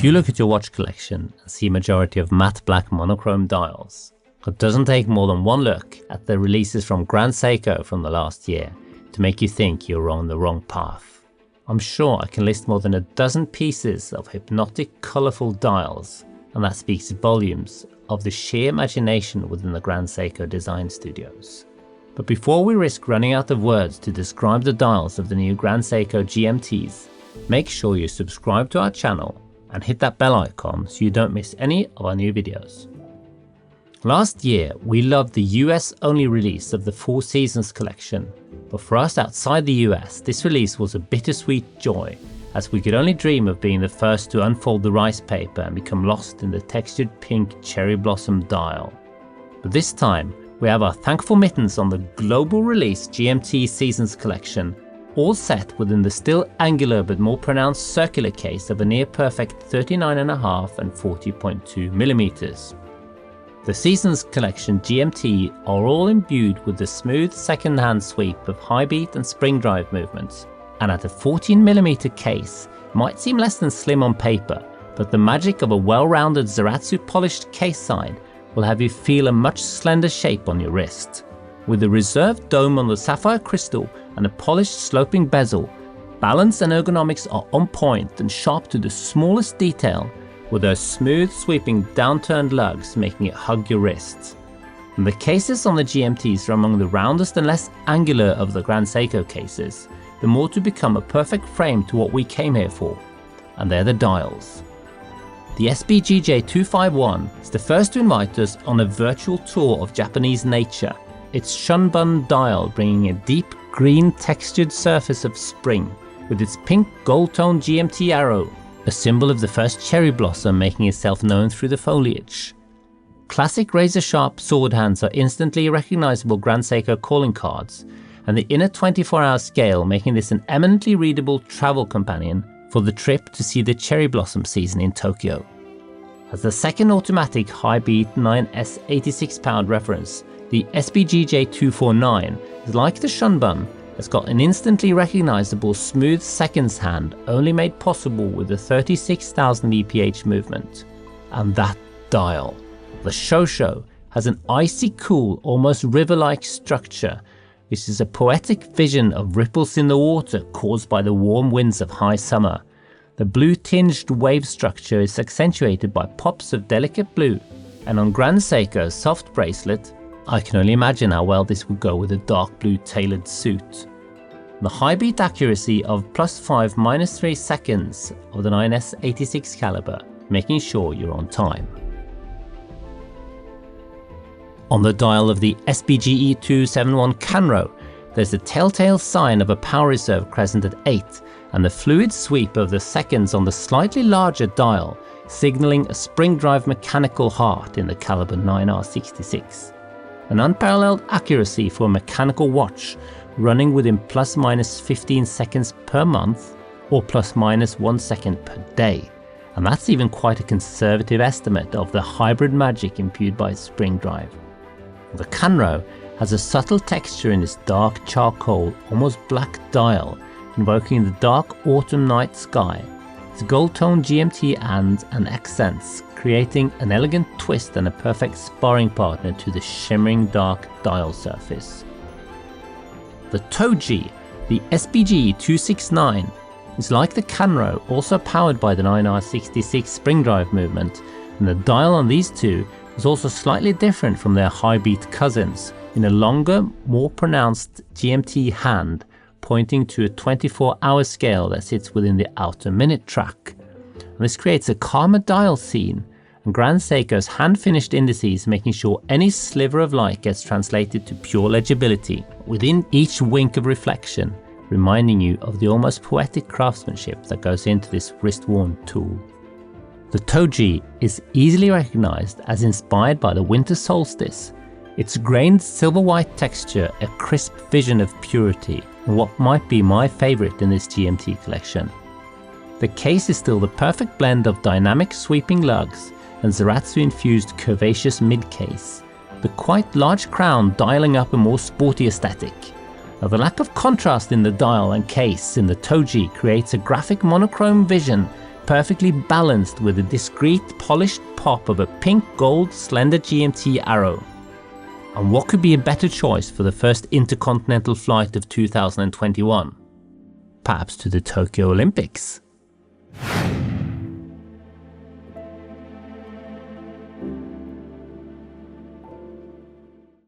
If you look at your watch collection and see a majority of matte black monochrome dials, it doesn't take more than one look at the releases from Grand Seiko from the last year to make you think you're on the wrong path. I'm sure I can list more than a dozen pieces of hypnotic, colourful dials, and that speaks volumes of the sheer imagination within the Grand Seiko design studios. But before we risk running out of words to describe the dials of the new Grand Seiko GMTs, make sure you subscribe to our channel and hit that bell icon so you don't miss any of our new videos. Last year, we loved the US only release of the Four Seasons collection, but for us outside the US, this release was a bittersweet joy, as we could only dream of being the first to unfold the rice paper and become lost in the textured pink cherry blossom dial. But this time, we have our thankful mittens on the global release GMT Seasons collection, all set within the still angular but more pronounced circular case of a near perfect 39.5 and 40.2mm. The Seasons Collection GMT are all imbued with the smooth second-hand sweep of high beat and spring drive movements, and at a 14mm case might seem less than slim on paper, but the magic of a well-rounded Zaratsu polished case side will have you feel a much slender shape on your wrist. With a reserved dome on the sapphire crystal and a polished sloping bezel, balance and ergonomics are on point and sharp to the smallest detail, with those smooth sweeping downturned lugs making it hug your wrists. And the cases on the GMTs are among the roundest and less angular of the Grand Seiko cases, the more to become a perfect frame to what we came here for, and they're the dials. The SBGJ251 is the first to invite us on a virtual tour of Japanese nature, its shunbun dial bringing a deep green textured surface of spring, with its pink gold-toned GMT arrow, a symbol of the first cherry blossom making itself known through the foliage. Classic razor-sharp sword hands are instantly recognizable Grand Seiko calling cards, and the inner 24-hour scale making this an eminently readable travel companion for the trip to see the cherry blossom season in Tokyo. As the second automatic high-beat 9S 86-pound reference, the SBGJ249 is like the shunbun, has got an instantly recognizable smooth seconds hand only made possible with the 36,000 EPH movement. And that dial, the Shosho, has an icy cool, almost river-like structure, which is a poetic vision of ripples in the water caused by the warm winds of high summer. The blue-tinged wave structure is accentuated by pops of delicate blue, and on Grand Seiko's soft bracelet, I can only imagine how well this would go with a dark blue tailored suit. The high beat accuracy of +5 -3 seconds of the 9S 86 caliber, making sure you're on time. On the dial of the SBGE271 Canro, there's a telltale sign of a power reserve crescent at 8 and the fluid sweep of the seconds on the slightly larger dial, signaling a spring drive mechanical heart in the caliber 9R66. An unparalleled accuracy for a mechanical watch running within ±15 seconds per month or ±1 second per day, and that's even quite a conservative estimate of the hybrid magic imbued by spring drive. The Canro has a subtle texture in its dark charcoal, almost black dial, invoking the dark autumn night sky, its gold-toned GMT and accents, creating an elegant twist and a perfect sparring partner to the shimmering dark dial surface. The Toji, the SBG269, is like the Canro, also powered by the 9R66 spring drive movement, and the dial on these two is also slightly different from their high beat cousins, in a longer, more pronounced GMT hand, pointing to a 24-hour scale that sits within the outer minute track. And this creates a calmer dial scene, and Grand Seiko's hand-finished indices making sure any sliver of light gets translated to pure legibility within each wink of reflection, reminding you of the almost poetic craftsmanship that goes into this wrist-worn tool. The Toji is easily recognized as inspired by the winter solstice, its grained silver-white texture a crisp vision of purity, and what might be my favorite in this GMT collection. The case is still the perfect blend of dynamic sweeping lugs and Zaratsu-infused curvaceous mid-case, the quite large crown dialing up a more sporty aesthetic. Now, the lack of contrast in the dial and case in the Toji creates a graphic monochrome vision perfectly balanced with a discreet polished pop of a pink gold slender GMT arrow. And what could be a better choice for the first intercontinental flight of 2021? Perhaps to the Tokyo Olympics?